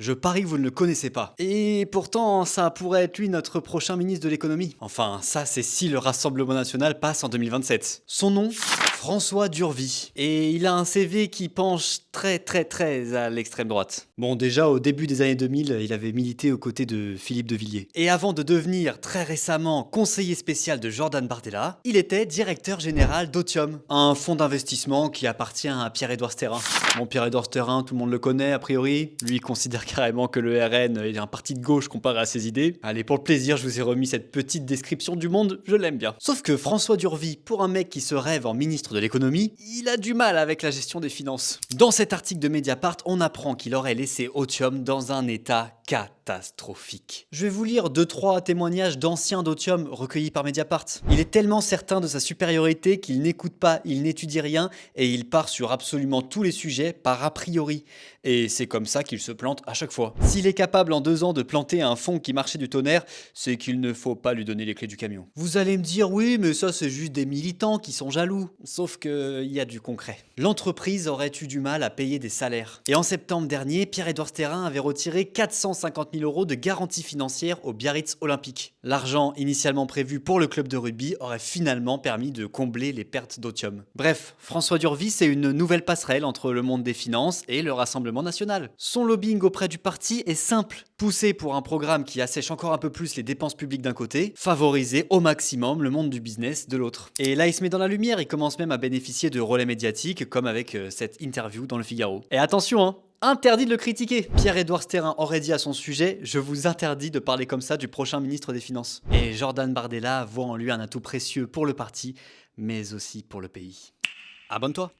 Je parie que vous ne le connaissez pas. Et pourtant, ça pourrait être lui notre prochain ministre de l'économie. Enfin, ça c'est si le Rassemblement National passe en 2027. Son nom, François Durvy. Et il a un CV qui penche très à l'extrême droite. Bon, déjà au début des années 2000, il avait milité aux côtés de Philippe de Villiers. Et avant de devenir très récemment conseiller spécial de Jordan Bardella, il était directeur général d'Otium, un fonds d'investissement qui appartient à Pierre-Édouard Sterrin. Bon, Pierre-Édouard Sterrin, tout le monde le connaît a priori. Lui, il considère carrément que le RN est un parti de gauche comparé à ses idées. Allez, pour le plaisir, je vous ai remis cette petite description du monde, je l'aime bien. Sauf que François Durvy, pour un mec qui se rêve en ministre de l'économie, il a du mal avec la gestion des finances. Dans cet article de Mediapart, on apprend qu'il aurait laissé Otium dans un état catastrophique. Je vais vous lire 2-3 témoignages d'anciens d'Otium recueillis par Mediapart. Il est tellement certain de sa supériorité qu'il n'écoute pas, il n'étudie rien et il part sur absolument tous les sujets par a priori. Et c'est comme ça qu'il se plante à chaque fois. S'il est capable en 2 ans de planter un fonds qui marchait du tonnerre, c'est qu'il ne faut pas lui donner les clés du camion. Vous allez me dire oui, mais ça c'est juste des militants qui sont jaloux. Sauf que il y a du concret. L'entreprise aurait eu du mal à payer des salaires. Et en septembre dernier, Pierre-Édouard Sterrin avait retiré 450 000 € de garantie financière au Biarritz Olympique. L'argent initialement prévu pour le club de rugby aurait finalement permis de combler les pertes d'Otium. Bref, François Durvy, c'est une nouvelle passerelle entre le monde des finances et le Rassemblement national. Son lobbying auprès du parti est simple. Pousser pour un programme qui assèche encore un peu plus les dépenses publiques d'un côté, favoriser au maximum le monde du business de l'autre. Et là, il se met dans la lumière, il commence même à bénéficier de relais médiatiques, comme avec cette interview dans le Figaro. Et attention, hein, interdit de le critiquer. Pierre-Édouard Sterrin aurait dit à son sujet « Je vous interdis de parler comme ça du prochain ministre des Finances ». Et Jordan Bardella voit en lui un atout précieux pour le parti, mais aussi pour le pays. Abonne-toi.